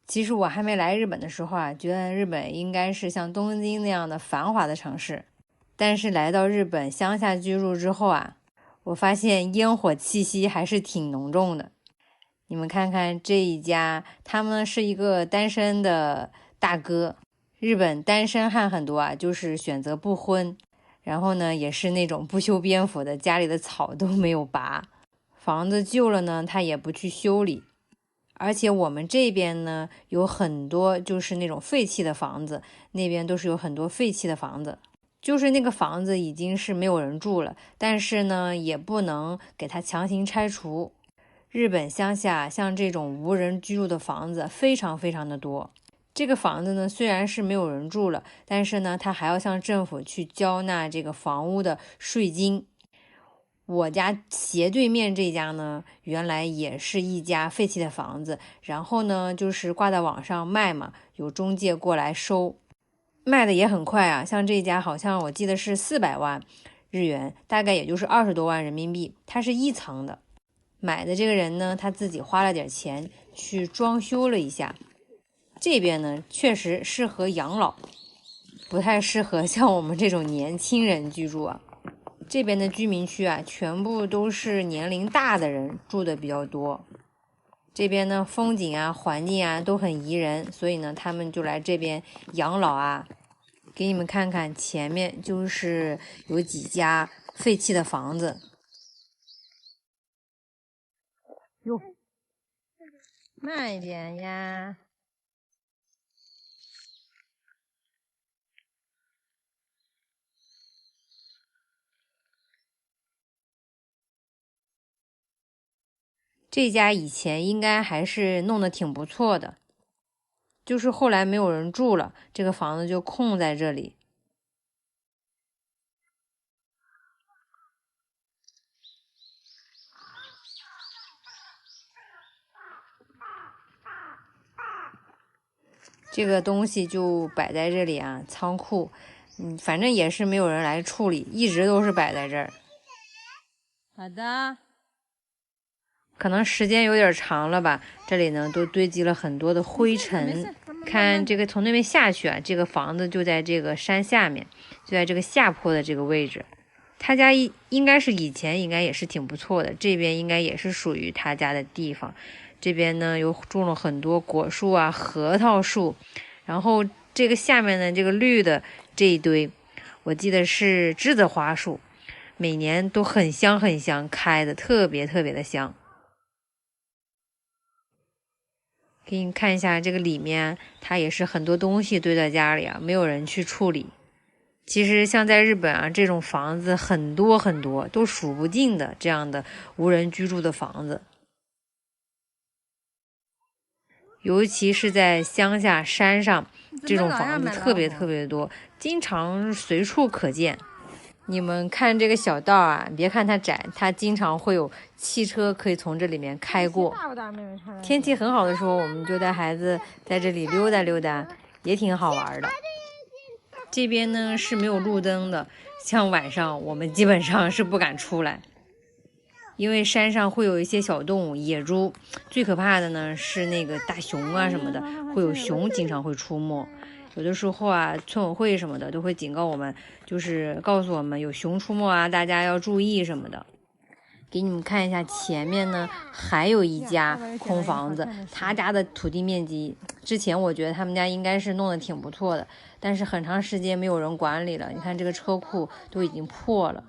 其实我还没来日本的时候啊，觉得日本应该是像东京那样的繁华的城市，但是来到日本乡下居住之后啊，我发现烟火气息还是挺浓重的。你们看看这一家，他们是一个单身的大哥。日本单身汉很多啊，就是选择不婚，然后呢，也是那种不修边幅的，家里的草都没有拔，房子旧了呢，他也不去修理。而且我们这边呢，有很多就是那种废弃的房子，那边都是有很多废弃的房子，就是那个房子已经是没有人住了，但是呢，也不能给它强行拆除。日本乡下像这种无人居住的房子非常非常的多。这个房子呢，虽然是没有人住了，但是呢，它还要向政府去交纳这个房屋的税金。我家斜对面这家呢，原来也是一家废弃的房子，然后呢，就是挂在网上卖嘛，有中介过来收，卖的也很快啊。像这家好像我记得是400万日元，大概也就是20多万人民币，它是一层的。买的这个人呢，他自己花了点钱去装修了一下。这边呢，确实适合养老，不太适合像我们这种年轻人居住啊。这边的居民区啊，全部都是年龄大的人住的比较多。这边呢，风景啊、环境啊都很宜人，所以呢，他们就来这边养老啊。给你们看看，前面就是有几家废弃的房子。哟，慢一点呀。这家以前应该还是弄得挺不错的，就是后来没有人住了，这个房子就空在这里。这个东西就摆在这里啊，仓库，反正也是没有人来处理，一直都是摆在这儿。好的。可能时间有点长了吧，这里呢都堆积了很多的灰尘。看这个从那边下去啊，这个房子就在这个山下面，就在这个下坡的这个位置。他家应该是以前应该也是挺不错的，这边应该也是属于他家的地方。这边呢有种了很多果树啊、核桃树，然后这个下面的这个绿的这一堆，我记得是栀子花树，每年都很香很香，开的特别特别的香。给你看一下这个里面，它也是很多东西堆在家里啊，没有人去处理。其实像在日本啊，这种房子很多很多，都数不尽的这样的无人居住的房子。尤其是在乡下山上，这种房子特别特别多，经常随处可见。你们看这个小道啊，别看它窄，它经常会有汽车可以从这里面开过。天气很好的时候，我们就带孩子在这里溜达溜达，也挺好玩的。这边呢是没有路灯的，像晚上我们基本上是不敢出来，因为山上会有一些小动物，野猪。最可怕的呢是那个大熊啊什么的，会有熊经常会出没。有的时候啊，村委会什么的都会警告我们，就是告诉我们有熊出没啊，大家要注意什么的。给你们看一下前面呢，还有一家空房子，他家的土地面积，之前我觉得他们家应该是弄得挺不错的，但是很长时间没有人管理了。你看这个车库都已经破了。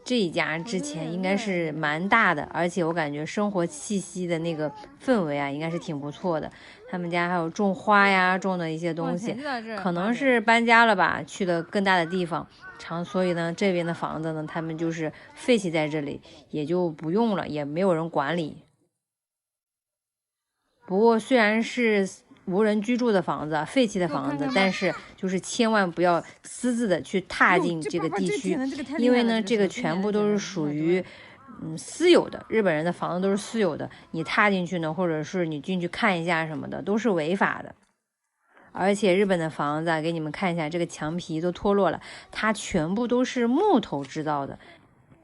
这一家之前应该是蛮大的，而且我感觉生活气息的那个氛围啊，应该是挺不错的。他们家还有种花呀，种的一些东西，可能是搬家了吧，去了更大的地方，所以呢，这边的房子呢，他们就是废弃在这里，也就不用了，也没有人管理。不过虽然是无人居住的房子，废弃的房子，但是就是千万不要私自的去踏进这个地区，因为呢，这个全部都是属于私有的，日本人的房子都是私有的，你踏进去呢，或者是你进去看一下什么的，都是违法的。而且日本的房子给你们看一下，这个墙皮都脱落了，它全部都是木头制造的。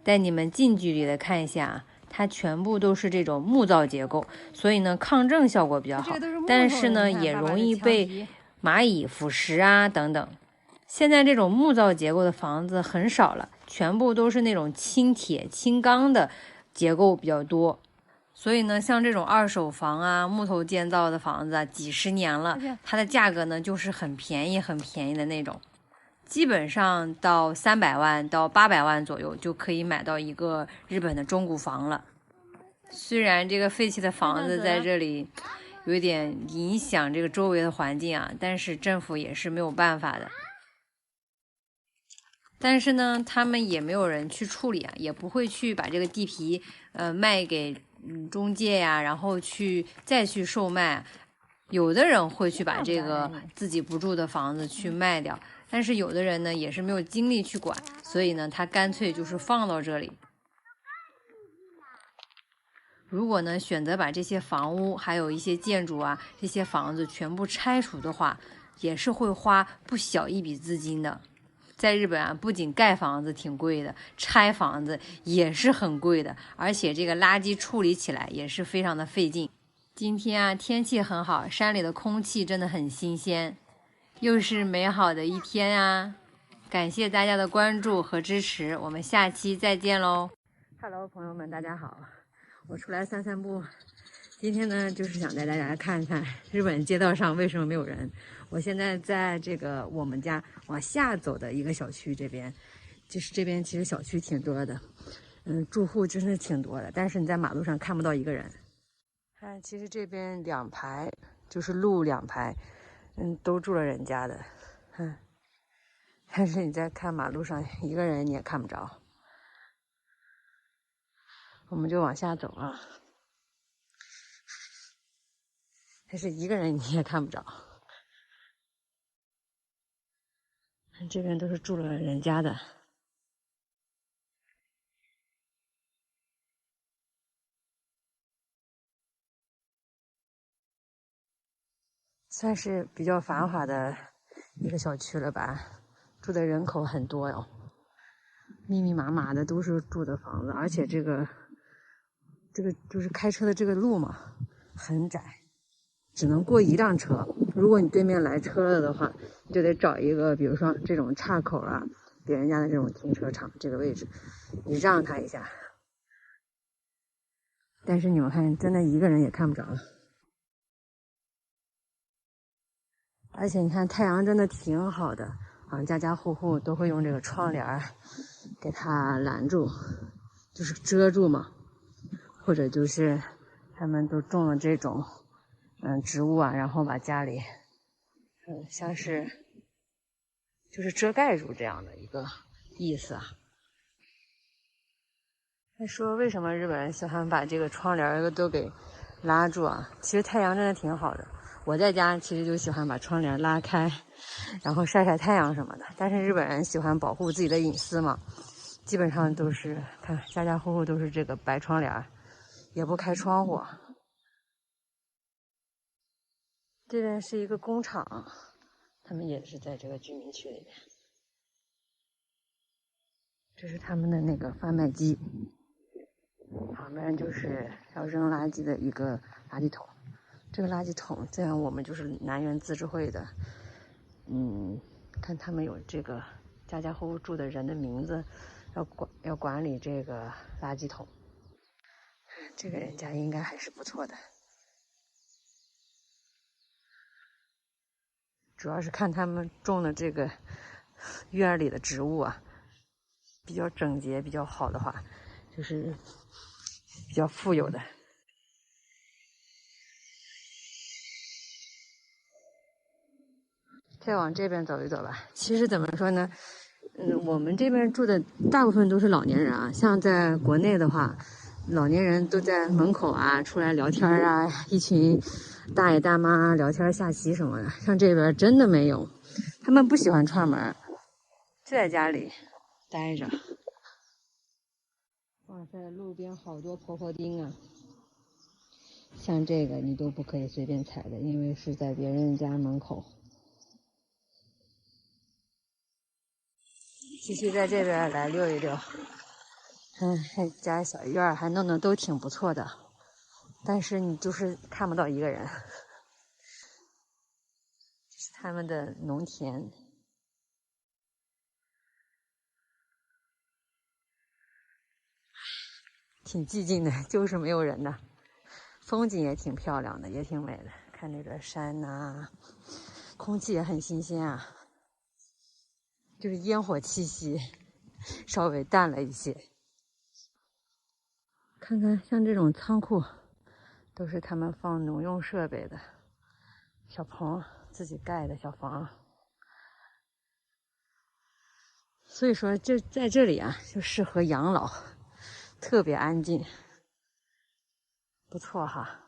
带你们近距离的看一下，它全部都是这种木造结构，所以呢抗震效果比较好，但是呢也容易被蚂蚁腐蚀啊等等。现在这种木造结构的房子很少了，全部都是那种轻铁、轻钢的结构比较多。所以呢，像这种二手房啊，木头建造的房子啊，几十年了，它的价格呢就是很便宜、很便宜的那种，基本上到300万到800万左右就可以买到一个日本的中古房了。虽然这个废弃的房子在这里有点影响这个周围的环境啊，但是政府也是没有办法的。但是呢，他们也没有人去处理啊，也不会去把这个地皮卖给中介呀，然后再去售卖。有的人会去把这个自己不住的房子去卖掉，但是有的人呢也是没有精力去管，所以呢他干脆就是放到这里。如果呢选择把这些房屋还有一些建筑啊，这些房子全部拆除的话，也是会花不小一笔资金的。在日本啊，不仅盖房子挺贵的，拆房子也是很贵的，而且这个垃圾处理起来也是非常的费劲。今天啊，天气很好，山里的空气真的很新鲜，又是美好的一天啊！感谢大家的关注和支持，我们下期再见喽！Hello， 朋友们，大家好，我出来散散步。今天呢，就是想带大家来看一看日本街道上为什么没有人。我现在在这个我们家往下走的一个小区这边，就是这边其实小区挺多的，住户真的挺多的，但是你在马路上看不到一个人。看，其实这边2排就是路2排，都住了人家的，但是你在看马路上一个人你也看不着。我们就往下走啊。但是一个人你也看不着，这边都是住了人家的。算是比较繁华的一个小区了吧，住的人口很多哟，密密麻麻的都是住的房子，而且这个就是开车的这个路嘛，很窄。只能过一辆车，如果你对面来车了的话，你就得找一个，比如说这种岔口啊，别人家的这种停车场这个位置，你让他一下。但是你们看，真的一个人也看不着了。而且你看太阳真的挺好的啊，家家户户都会用这个窗帘给它拦住，就是遮住嘛，或者就是他们都种了这种植物啊，然后把家里像是就是遮盖住这样的一个意思啊。他说为什么日本人喜欢把这个窗帘都给拉住啊？其实太阳真的挺好的，我在家其实就喜欢把窗帘拉开，然后晒晒太阳什么的。但是日本人喜欢保护自己的隐私嘛，基本上都是看家家户户都是这个白窗帘，也不开窗户。这边是一个工厂，他们也是在这个居民区里面。这是他们的那个贩卖机，旁边就是要扔垃圾的一个垃圾桶。这个垃圾桶这样我们就是南园自治会的，看他们有这个家家户户住的人的名字，要管理这个垃圾桶。这个人家应该还是不错的，主要是看他们种的这个院里的植物啊，比较整洁比较好的话，就是比较富有的。再往这边走一走吧。其实怎么说呢，我们这边住的大部分都是老年人啊。像在国内的话，老年人都在门口啊，出来聊天啊，一群大爷大妈聊天下棋什么的。像这边真的没有，他们不喜欢串门，就在家里待着。哇塞，路边好多婆婆丁啊！像这个你都不可以随便踩的，因为是在别人家门口。继续在这边来溜一溜，还家小院儿还弄得都挺不错的，但是你就是看不到一个人。这是他们的农田，挺寂静的，就是没有人的。风景也挺漂亮的，也挺美的，看那个山呐、空气也很新鲜啊，就是烟火气息稍微淡了一些。看看像这种仓库，都是他们放农用设备的小棚，自己盖的小房。所以说，就在这里啊，就适合养老，特别安静，不错哈。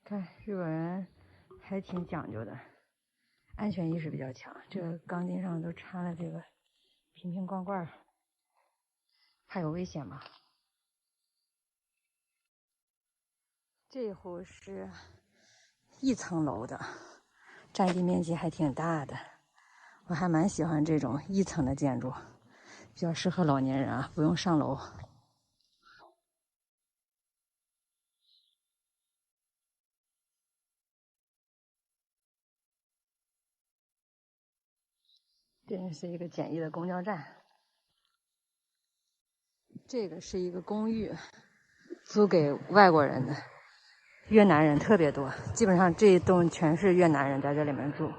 看日本人还挺讲究的，安全意识比较强。这个钢筋上都插了这个瓶瓶罐罐，还有危险吗？这户是一层楼的，占地面积还挺大的。我还蛮喜欢这种一层的建筑，比较适合老年人啊，不用上楼。这是一个简易的公交站，这个是一个公寓，租给外国人的，越南人特别多，基本上这一栋全是越南人在这里面住，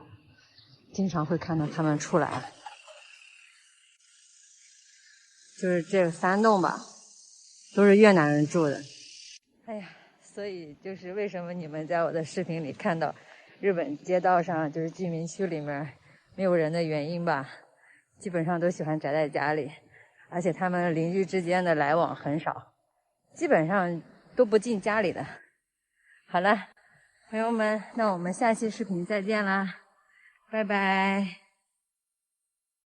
经常会看到他们出来。就是这3栋吧，都是越南人住的。哎呀，所以就是为什么你们在我的视频里看到日本街道上就是居民区里面没有人的原因吧，基本上都喜欢宅在家里，而且他们邻居之间的来往很少，基本上都不进家里的。好了，朋友们，那我们下期视频再见啦，拜拜。